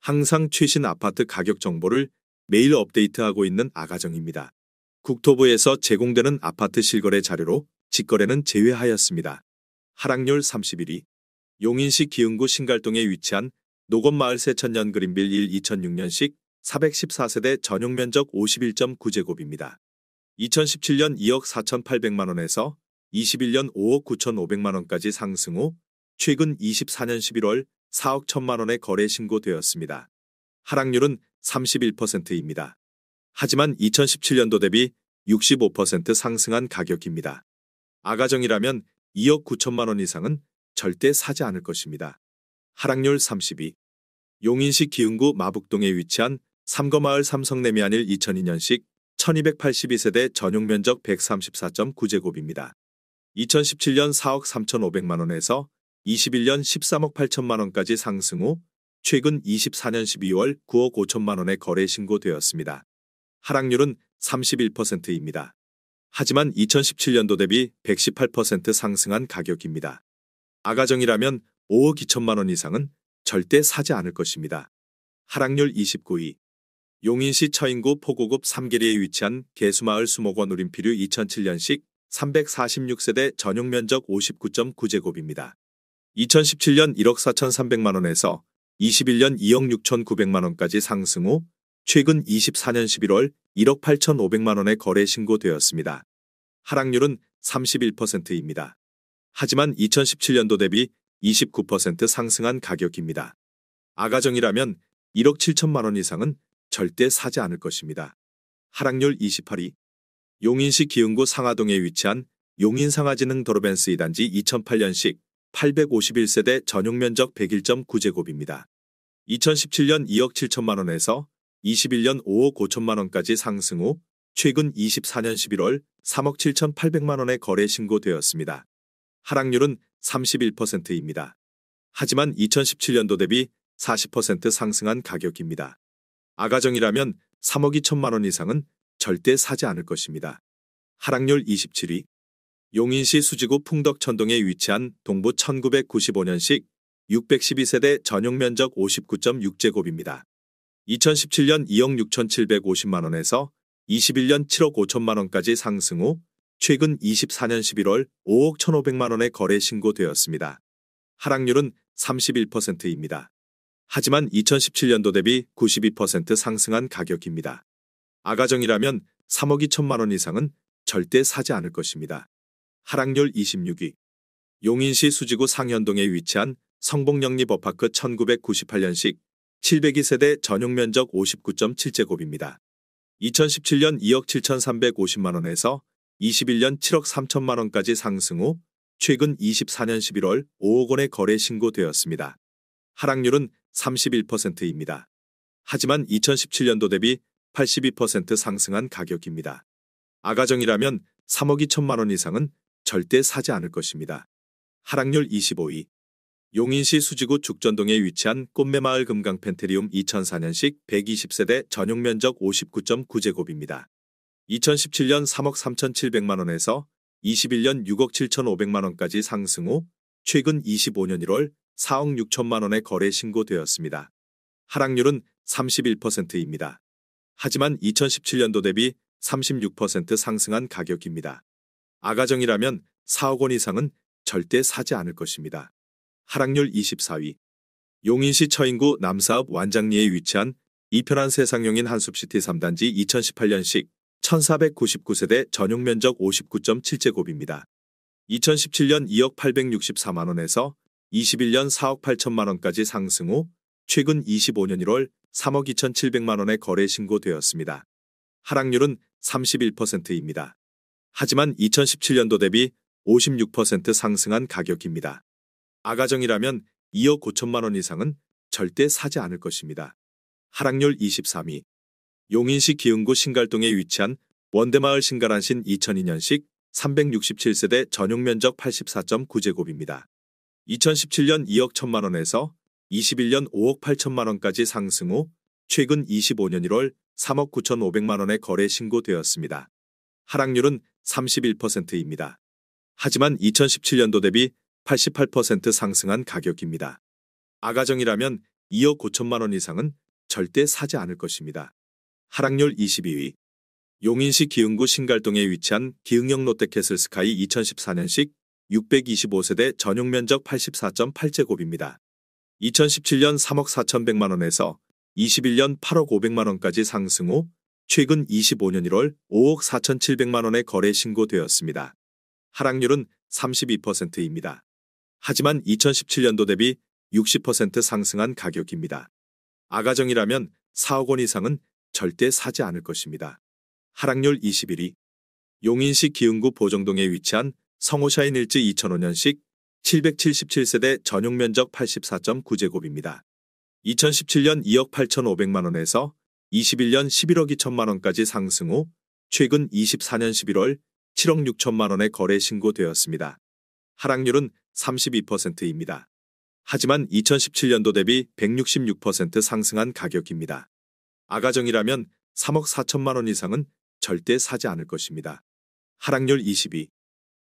항상 최신 아파트 가격 정보를 매일 업데이트하고 있는 아가정입니다. 국토부에서 제공되는 아파트 실거래 자료로 직거래는 제외하였습니다. 하락률 31위. 용인시 기흥구 신갈동에 위치한 노건마을 새천년 그린빌 1 2006년식 414세대 전용 면적 51.9제곱입니다. 2017년 2억 4,800만 원에서 21년 5억 9,500만 원까지 상승 후 최근 24년 11월 4억 1천만 원에 거래 신고되었습니다. 하락률은 31%입니다. 하지만 2017년도 대비 65% 상승한 가격입니다. 아가정이라면 2억 9천만 원 이상은 절대 사지 않을 것입니다. 하락률 32. 용인시 기흥구 마북동에 위치한 삼거마을 삼성내미안일 2002년식 1282세대 전용 면적 134.9제곱입니다. 2017년 4억 3,500만 원에서 21년 13억 8천만 원까지 상승 후 최근 24년 12월 9억 5천만 원에 거래 신고되었습니다. 하락률은 31%입니다. 하지만 2017년도 대비 118% 상승한 가격입니다. 아가정이라면 5억 2천만 원 이상은 절대 사지 않을 것입니다. 하락률 29위. 용인시 처인구 포고급 삼계리에 위치한 개수마을 수목원 우림피류 2007년식 346세대 전용 면적 59.9제곱입니다. 2017년 1억 4,300만 원에서 21년 2억 6,900만 원까지 상승 후 최근 24년 11월 1억 8,500만 원에 거래 신고되었습니다. 하락률은 31%입니다. 하지만 2017년도 대비 29% 상승한 가격입니다. 아가정이라면 1억 7천만 원 이상은 절대 사지 않을 것입니다. 하락률 28위. 용인시 기흥구 상하동에 위치한 용인상하진흥 도로벤스 2단지 2008년식 851세대 전용 면적 101.9제곱입니다. 2017년 2억 7천만 원에서 21년 5억 5천만 원까지 상승 후 최근 24년 11월 3억 7,800만 원에 거래 신고되었습니다. 하락률은 31%입니다. 하지만 2017년도 대비 40% 상승한 가격입니다. 아가정이라면 3억 2천만 원 이상은 절대 사지 않을 것입니다. 하락률 27위. 용인시 수지구 풍덕천동에 위치한 동부 1995년식 612세대 전용 면적 59.6제곱입니다. 2017년 2억 6,750만 원에서 21년 7억 5천만 원까지 상승 후 최근 24년 11월 5억 1,500만 원에 거래 신고되었습니다. 하락률은 31%입니다. 하지만 2017년도 대비 92% 상승한 가격입니다. 아가정이라면 3억 2천만 원 이상은 절대 사지 않을 것입니다. 하락률 26위. 용인시 수지구 상현동에 위치한 성복영리버파크 1998년식 702세대 전용 면적 59.7제곱입니다. 2017년 2억 7,350만 원에서 21년 7억 3천만 원까지 상승 후 최근 24년 11월 5억 원에 거래 신고되었습니다. 하락률은 31%입니다. 하지만 2017년도 대비 82% 상승한 가격입니다. 아가정이라면 3억 2천만 원 이상은 절대 사지 않을 것입니다. 하락률 25위. 용인시 수지구 죽전동에 위치한 꽃매마을 금강펜테리움 2004년식 120세대 전용 면적 59.9제곱입니다. 2017년 3억 3,700만 원에서 21년 6억 7,500만 원까지 상승 후 최근 25년 1월 4억 6천만 원에 거래 신고되었습니다. 하락률은 31%입니다. 하지만 2017년도 대비 36% 상승한 가격입니다. 아가정이라면 4억 원 이상은 절대 사지 않을 것입니다. 하락률 24위. 용인시 처인구 남사읍 완장리에 위치한 이편한 세상용인 한숲시티 3단지 2018년식 1499세대 전용 면적 59.7제곱입니다. 2017년 2억 864만 원에서 21년 4억 8천만 원까지 상승 후 최근 25년 1월 3억 2,700만 원에 거래 신고되었습니다. 하락률은 31%입니다. 하지만 2017년도 대비 56% 상승한 가격입니다. 아가정이라면 2억 5천만 원 이상은 절대 사지 않을 것입니다. 하락률 23위. 용인시 기흥구 신갈동에 위치한 원대마을 신갈안신 2002년식 367세대 전용 면적 84.9제곱입니다. 2017년 2억 1천만 원에서 21년 5억 8천만 원까지 상승 후 최근 25년 1월 3억 9,500만 원에 거래 신고되었습니다. 하락률은 31%입니다. 하지만 2017년도 대비 88% 상승한 가격입니다. 아가정이라면 2억 5천만 원 이상은 절대 사지 않을 것입니다. 하락률 22위. 용인시 기흥구 신갈동에 위치한 기흥역 롯데캐슬스카이 2014년식 625세대 전용 면적 84.8제곱입니다. 2017년 3억 4,100만 원에서 21년 8억 500만 원까지 상승 후 최근 25년 1월 5억 4,700만 원에 거래 신고되었습니다. 하락률은 32%입니다. 하지만 2017년도 대비 60% 상승한 가격입니다. 아가정이라면 4억 원 이상은 절대 사지 않을 것입니다. 하락률 21위. 용인시 기흥구 보정동에 위치한 성호샤인 일지 2005년식 777세대 전용 면적 84.9제곱입니다. 2017년 2억 8,500만 원에서 21년 11억 2천만 원까지 상승 후 최근 24년 11월 7억 6천만 원에 거래 신고되었습니다. 하락률은 32%입니다. 하지만 2017년도 대비 166% 상승한 가격입니다. 아가정이라면 3억 4천만 원 이상은 절대 사지 않을 것입니다. 하락률 22.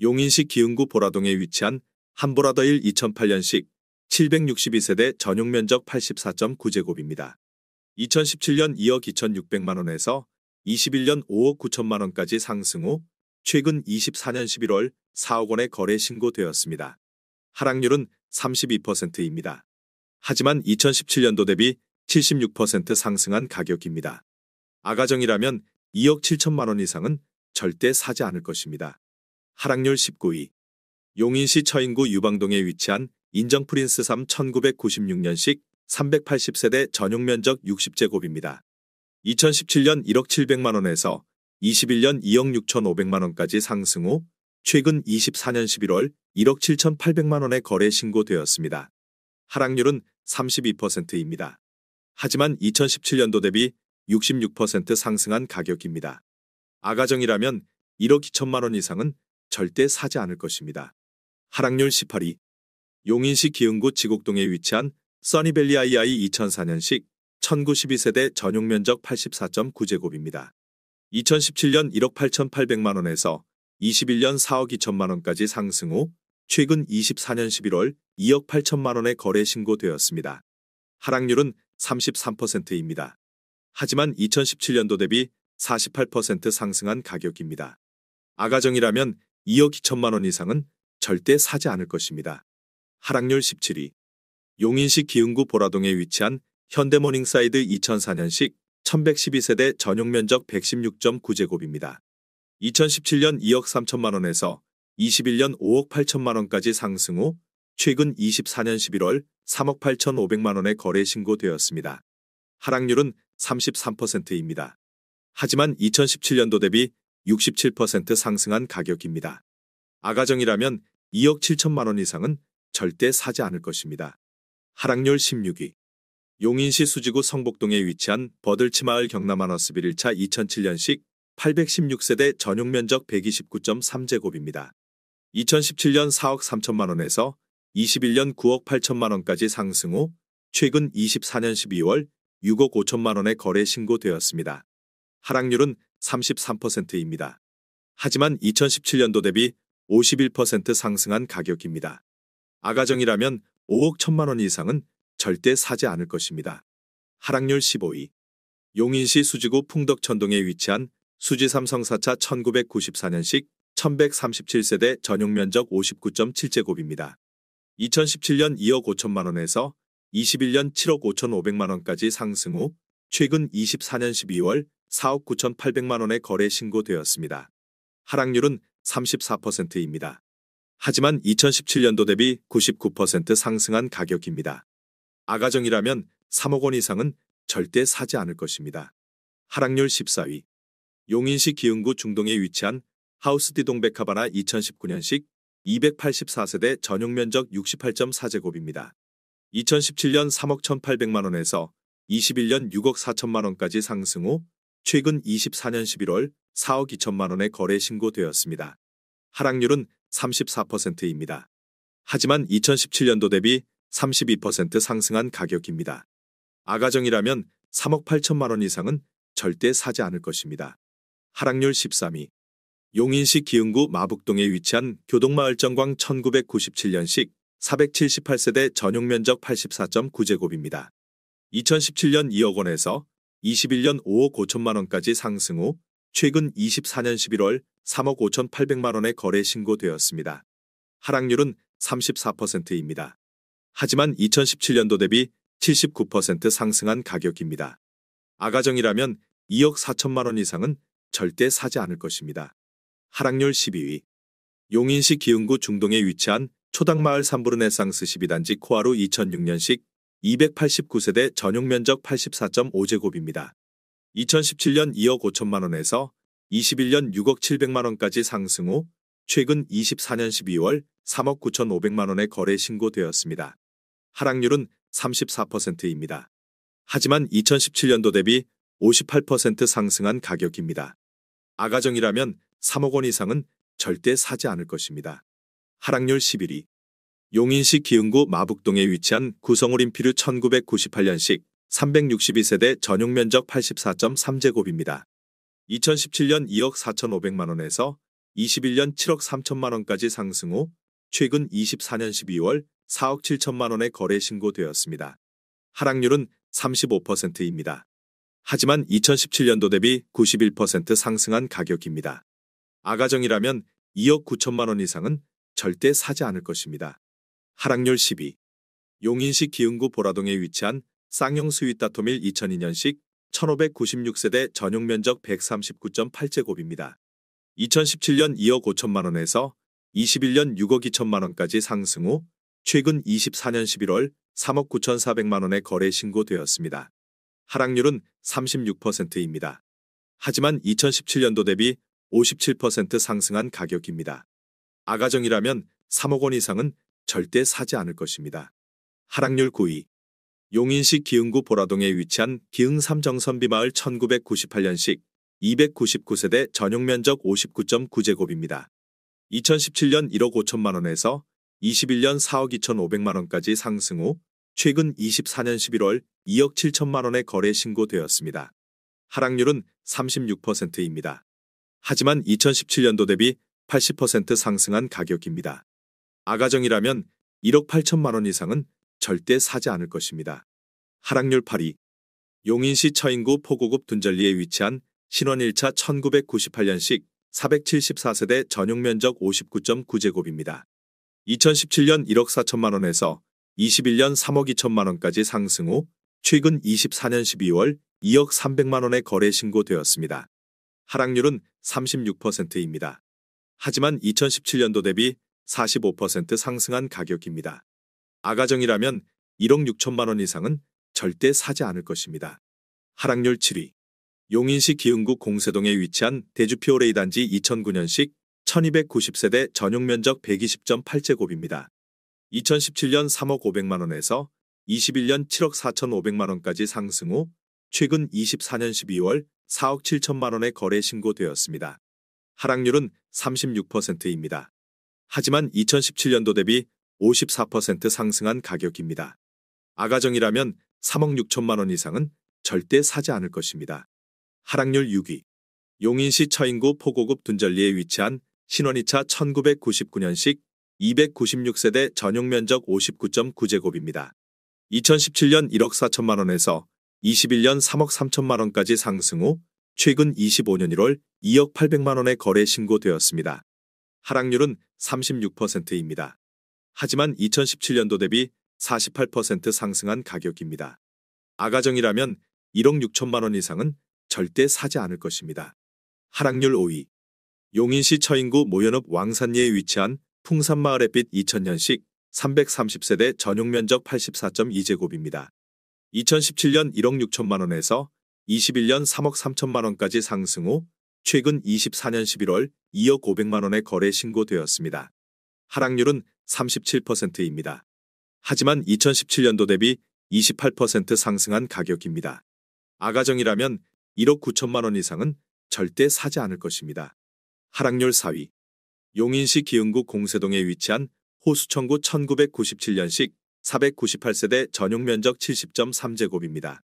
용인시 기흥구 보라동에 위치한 한보라더일 2008년식 762세대 전용 면적 84.9제곱입니다. 2017년 2억 2,600만 원에서 21년 5억 9천만 원까지 상승 후 최근 24년 11월 4억 원에 거래 신고되었습니다. 하락률은 32%입니다. 하지만 2017년도 대비 76% 상승한 가격입니다. 아가정이라면 2억 7천만 원 이상은 절대 사지 않을 것입니다. 하락률 19위. 용인시 처인구 유방동에 위치한 인정프린스 3 1996년식 380세대 전용 면적 60제곱입니다. 2017년 1억 700만 원에서 21년 2억 6,500만 원까지 상승 후 최근 24년 11월 1억 7,800만 원에 거래 신고되었습니다. 하락률은 32%입니다. 하지만 2017년도 대비 66% 상승한 가격입니다. 아가정이라면 1억 2천만 원 이상은 절대 사지 않을 것입니다. 하락률 18위. 용인시 기흥구 지곡동에 위치한 써니밸리 II 2004년식 1912세대 전용 면적 84.9제곱입니다. 2017년 1억 8,800만 원에서 21년 4억 2천만 원까지 상승 후 최근 24년 11월 2억 8천만 원에 거래 신고되었습니다. 하락률은 33%입니다. 하지만 2017년도 대비 48% 상승한 가격입니다. 아가정이라면 2억 2천만 원 이상은 절대 사지 않을 것입니다. 하락률 17위. 용인시 기흥구 보라동에 위치한 현대모닝사이드 2004년식 1112세대 전용 면적 116.9제곱입니다. 2017년 2억 3천만 원에서 21년 5억 8천만 원까지 상승 후 최근 24년 11월 3억 8,500만 원에 거래 신고되었습니다. 하락률은 33%입니다. 하지만 2017년도 대비 67% 상승한 가격입니다. 아가정이라면 2억 7천만 원 이상은 절대 사지 않을 것입니다. 하락률 16위. 용인시 수지구 성복동에 위치한 버들치마을 경남하너스빌 1차 2007년식 816세대 전용 면적 129.3제곱입니다. 2017년 4억 3천만 원에서 21년 9억 8천만 원까지 상승 후 최근 24년 12월 6억 5천만 원에 거래 신고되었습니다. 하락률은 33%입니다. 하지만 2017년도 대비 51% 상승한 가격입니다. 아가정이라면 5억 1천만 원 이상은 절대 사지 않을 것입니다. 하락률 15위. 용인시 수지구 풍덕천동에 위치한 수지삼성 4차 1994년식 1137세대 전용 면적 59.7제곱입니다. 2017년 2억 5천만 원에서 21년 7억 5,500만 원까지 상승 후 최근 24년 12월 4억 9,800만 원에 거래 신고되었습니다. 하락률은 34%입니다. 하지만 2017년도 대비 99% 상승한 가격입니다. 아가정이라면 3억 원 이상은 절대 사지 않을 것입니다. 하락률 14위. 용인시 기흥구 중동에 위치한 하우스디동백하바나 2019년식 284세대 전용 면적 68.4제곱입니다. 2017년 3억 1,800만 원에서 21년 6억 4천만 원까지 상승 후 최근 24년 11월 4억 2천만 원에 거래 신고되었습니다. 하락률은 34%입니다. 하지만 2017년도 대비 32% 상승한 가격입니다. 아가정이라면 3억 8천만 원 이상은 절대 사지 않을 것입니다. 하락률 13위. 용인시 기흥구 마북동에 위치한 교동마을정광 1997년식 478세대 전용 면적 84.9제곱입니다. 2017년 2억 원에서 21년 5억 5천만 원까지 상승 후 최근 24년 11월 3억 5,800만 원의 거래 신고되었습니다. 하락률은 34%입니다. 하지만 2017년도 대비 79% 상승한 가격입니다. 아가정이라면 2억 4천만 원 이상은 절대 사지 않을 것입니다. 하락률 12위. 용인시 기흥구 중동에 위치한 초당마을 삼부르네상스 12단지 코하루 2006년식 289세대 전용 면적 84.5제곱입니다. 2017년 2억 5천만 원에서 21년 6억 7백만 원까지 상승 후 최근 24년 12월 3억 9,500만 원의 거래 신고되었습니다. 하락률은 34%입니다. 하지만 2017년도 대비 58% 상승한 가격입니다. 아가정이라면 3억 원 이상은 절대 사지 않을 것입니다. 하락률 11위. 용인시 기흥구 마북동에 위치한 구성울인필유 1998년식 362세대 전용 면적 84.3제곱입니다. 2017년 2억 4,500만 원에서 21년 7억 3천만 원까지 상승 후 최근 24년 12월 4억 7천만 원의 거래 신고되었습니다. 하락률은 35%입니다. 하지만 2017년도 대비 91% 상승한 가격입니다. 아가정이라면 2억 9천만 원 이상은 절대 사지 않을 것입니다. 하락률 10위. 용인시 기흥구 보라동에 위치한 쌍용 스윗다토밀 2002년식 1596세대 전용 면적 139.8제곱입니다. 2017년 2억 5천만 원에서 21년 6억 2천만 원까지 상승 후 최근 24년 11월 3억 9,400만 원의 거래 신고되었습니다. 하락률은 36%입니다. 하지만 2017년도 대비 57% 상승한 가격입니다. 아가정이라면 3억 원 이상은 절대 사지 않을 것입니다. 하락률 9위. 용인시 기흥구 보라동에 위치한 기흥 삼정선비마을 1998년식 299세대 전용 면적 59.9제곱입니다. 2017년 1억 5천만 원에서 21년 4억 2,500만 원까지 상승 후 최근 24년 11월 2억 7천만 원의 거래 신고되었습니다. 하락률은 36%입니다. 하지만 2017년도 대비 80% 상승한 가격입니다. 아가정이라면 1억 8천만 원 이상은 절대 사지 않을 것입니다. 하락률 8위. 용인시 처인구 포고급 둔절리에 위치한 신원 1차 1998년식 474세대 전용 면적 59.9제곱입니다. 2017년 1억 4천만 원에서 21년 3억 2천만 원까지 상승 후 최근 24년 12월 2억 300만 원의 거래 신고되었습니다. 하락률은 36%입니다. 하지만 2017년도 대비 45% 상승한 가격입니다. 아가정이라면 1억 6천만 원 이상은 절대 사지 않을 것입니다. 하락률 7위. 용인시 기흥구 공세동에 위치한 대주피오레이 단지 2009년식 1290세대 전용 면적 120.8제곱입니다. 2017년 3억 500만 원에서 21년 7억 4,500만 원까지 상승 후 최근 24년 12월 4억 7천만 원의 거래 신고되었습니다. 하락률은 36%입니다. 하지만 2017년도 대비 54% 상승한 가격입니다. 아가정이라면 3억 6천만 원 이상은 절대 사지 않을 것입니다. 하락률 6위. 용인시 처인구 포고급 둔절리에 위치한 신원 2차 1999년식 296세대 전용 면적 59.9제곱입니다. 2017년 1억 4천만 원에서 21년 3억 3천만 원까지 상승 후 최근 25년 1월 2억 800만 원의 거래 신고되었습니다. 하락률은 36%입니다. 하지만 2017년도 대비 48% 상승한 가격입니다. 아가정이라면 1억 6천만 원 이상은 절대 사지 않을 것입니다. 하락률 5위. 용인시 처인구 모연읍 왕산리에 위치한 풍산마을햇빛 2000년식 330세대 전용 면적 84.2제곱입니다. 2017년 1억 6천만 원에서 21년 3억 3천만 원까지 상승 후 최근 24년 11월 2억 500만 원의 거래 신고되었습니다. 하락률은 37%입니다. 하지만 2017년도 대비 28% 상승한 가격입니다. 아가정이라면 1억 9천만 원 이상은 절대 사지 않을 것입니다. 하락률 4위. 용인시 기흥구 공세동에 위치한 호수천구 1997년식 498세대 전용 면적 70.3제곱입니다.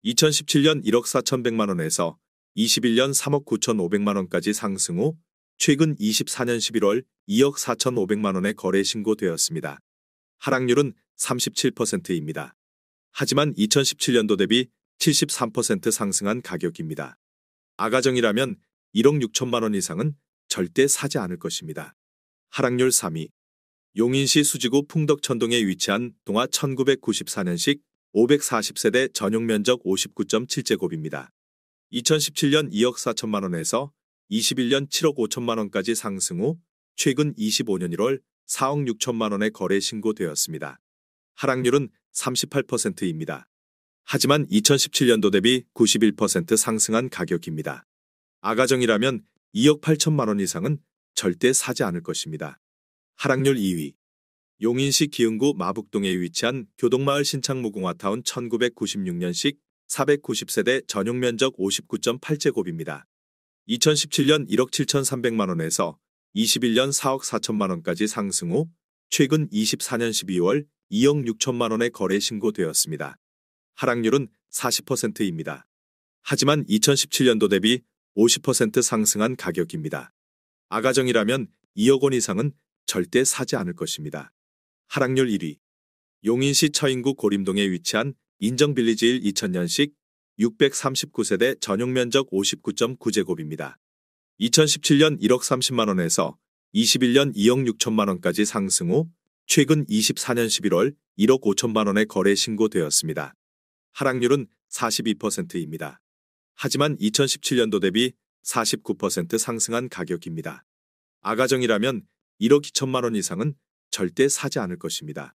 2017년 1억 4,100만 원에서 21년 3억 9,500만 원까지 상승 후 최근 24년 11월 2억 4,500만 원의 거래 신고되었습니다. 하락률은 37%입니다. 하지만 2017년도 대비 73% 상승한 가격입니다. 아가정이라면 1억 6천만 원 이상은 절대 사지 않을 것입니다. 하락률 3위. 용인시 수지구 풍덕천동에 위치한 동아 1994년식 540세대 전용 면적 59.7제곱입니다. 2017년 2억 4천만 원에서 21년 7억 5천만 원까지 상승 후 최근 25년 1월 4억 6천만 원에 거래 신고되었습니다. 하락률은 38%입니다. 하지만 2017년도 대비 91% 상승한 가격입니다. 아가정이라면 2억 8천만 원 이상은 절대 사지 않을 것입니다. 하락률 2위. 용인시 기흥구 마북동에 위치한 교동마을 신창무궁화타운 1996년식 490세대 전용 면적 59.8제곱입니다. 2017년 1억 7,300만 원에서 21년 4억 4천만 원까지 상승 후 최근 24년 12월 2억 6천만 원에 거래 신고되었습니다. 하락률은 40%입니다. 하지만 2017년도 대비 50% 상승한 가격입니다. 아가정이라면 2억 원 이상은 절대 사지 않을 것입니다. 하락률 1위. 용인시 처인구 고림동에 위치한 인정빌리지 1 2000년식 639세대 전용 면적 59.9제곱입니다. 2017년 1억 30만 원에서 21년 2억 6천만 원까지 상승 후 최근 24년 11월 1억 5천만 원에 거래 신고되었습니다. 하락률은 42%입니다. 하지만 2017년도 대비 49% 상승한 가격입니다. 아가정이라면 1억 2천만 원 이상은 절대 사지 않을 것입니다.